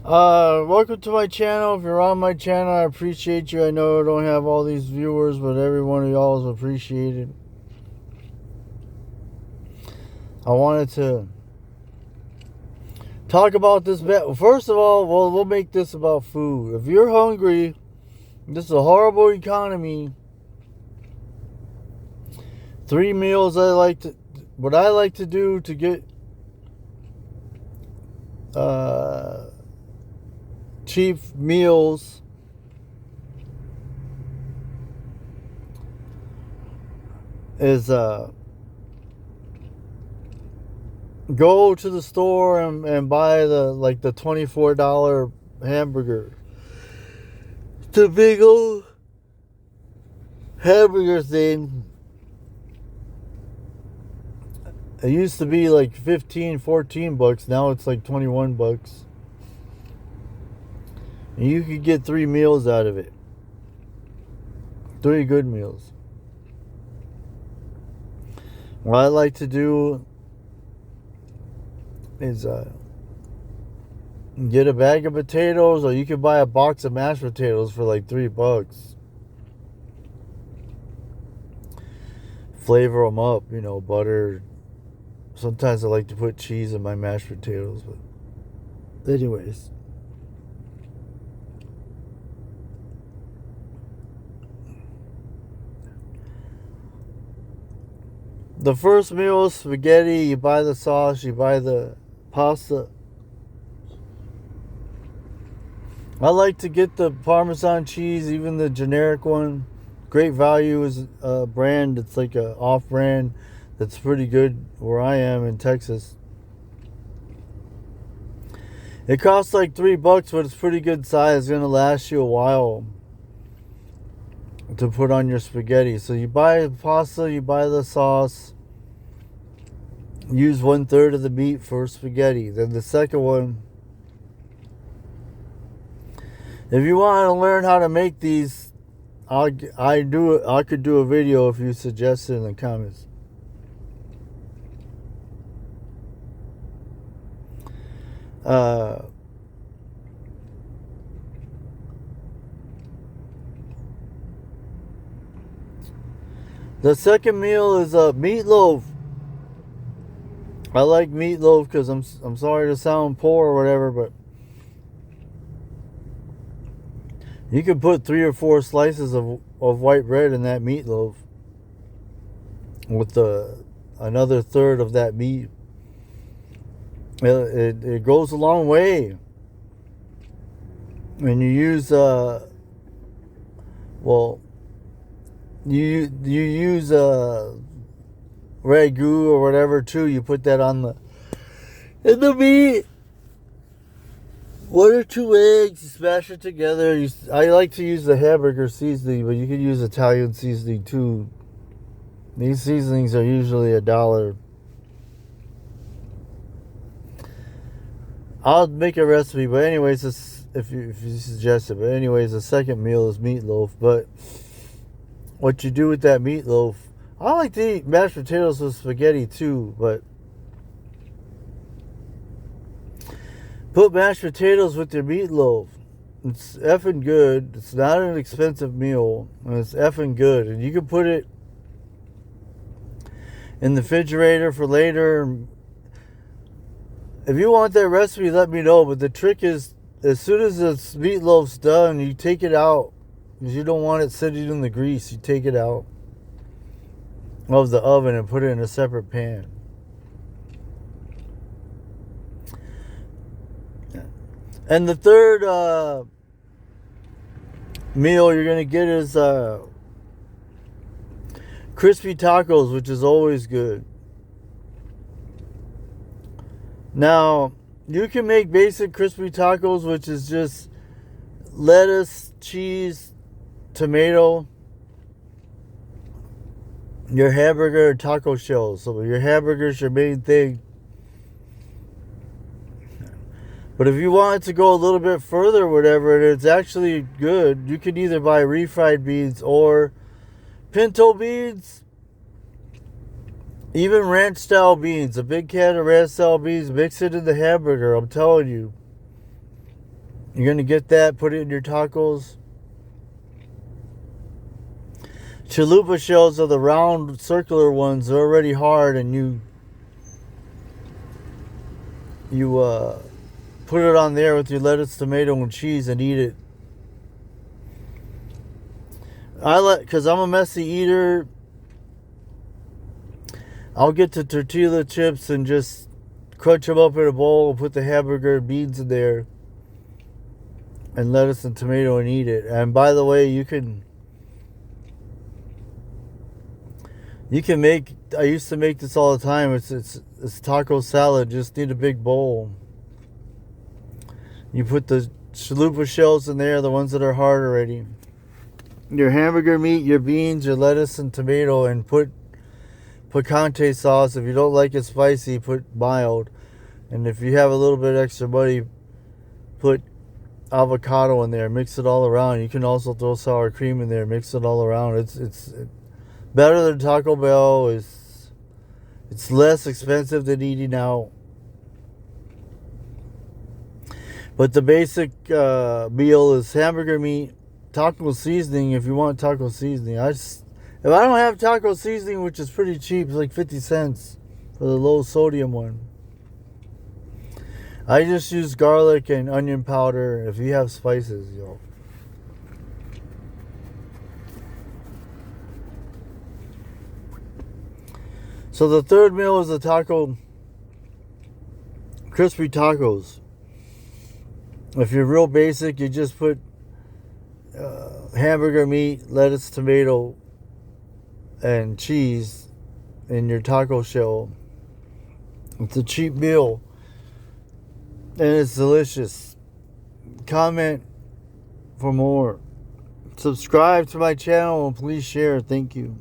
Welcome to my channel. If you're on my channel, I appreciate you. I know I don't have all these viewers, but every one of y'all is appreciated. I wanted to talk about this. First of all, we'll make this about food. If you're hungry, this is a horrible economy. 3 meals what I like to do to get cheap meals is go to the store and buy the $24 hamburger. The big old hamburger thing. It used to be like 15, 14 bucks. Now it's like 21 bucks. And you could get 3 meals out of it. 3 good meals. What I like to do is get a bag of potatoes, or you can buy a box of mashed potatoes for like $3. Flavor them up, butter. Sometimes I like to put cheese in my mashed potatoes, but anyways. The first meal is spaghetti. You buy the sauce, you buy the pasta. I like to get the Parmesan cheese, even the generic one. Great Value is a brand. It's like a off brand that's pretty good where I am in Texas. It costs like $3, but it's pretty good size. It's gonna last you a while to put on your spaghetti. So you buy pasta, you buy the sauce. Use 1/3 of the meat for spaghetti. Then the second one, if you want to learn how to make these, I could do a video if you suggest it in the comments. The second meal is meatloaf. I like meatloaf because I'm sorry to sound poor or whatever, but you can put 3 or 4 slices of white bread in that meatloaf with another third of that meat. It goes a long way. And you use you use ragu or whatever too. You put that in the meat. 1 or 2 eggs, you smash it together. I like to use the hamburger seasoning, but you can use Italian seasoning too. These seasonings are usually $1. I'll make a recipe, but anyways, if you suggest it. But anyways, the second meal is meatloaf. But what you do with that meatloaf, I like to eat mashed potatoes with spaghetti too, but put mashed potatoes with your meatloaf. It's effing good. It's not an expensive meal, and it's effing good. And you can put it in the refrigerator for later. If you want that recipe, let me know. But the trick is, as soon as the meatloaf's done, you take it out, because you don't want it sitting in the grease. You take it out of the oven and put it in a separate pan. And the third meal you're gonna get is crispy tacos, which is always good. Now, you can make basic crispy tacos, which is just lettuce, cheese, tomato, your hamburger, taco shells. So your hamburger's your main thing. But if you want it to go a little bit further, whatever, and it's actually good, you can either buy refried beans or pinto beans. Even ranch style beans, a big can of ranch style beans, mix it in the hamburger. I'm telling you, You're going to get that, put it in your tacos. Chalupa shells are the round circular ones. They're already hard, and you put it on there with your lettuce, tomato, and cheese and eat it. Because I'm a messy eater, I'll get the tortilla chips and just crunch them up in a bowl, put the hamburger and beans in there, and lettuce and tomato, and eat it. And by the way, you can make, I used to make this all the time. It's taco salad. Just need a big bowl. You put the chalupa shells in there, the ones that are hard already. Your hamburger meat, your beans, your lettuce and tomato, and put picante sauce. If you don't like it spicy, put mild. And if you have a little bit extra money, put avocado in there. Mix it all around. You can also throw sour cream in there. Mix it all around. It's better than Taco Bell. It's less expensive than eating out. But the basic meal is hamburger meat, taco seasoning. If you want taco seasoning, if I don't have taco seasoning, which is pretty cheap, it's like 50 cents for the low sodium one, I just use garlic and onion powder. If you have spices, So the third meal is the crispy tacos. If you're real basic, you just put hamburger meat, lettuce, tomato, and cheese in your taco shell. It's a cheap meal, and it's delicious. Comment for more. Subscribe to my channel and please share. Thank you.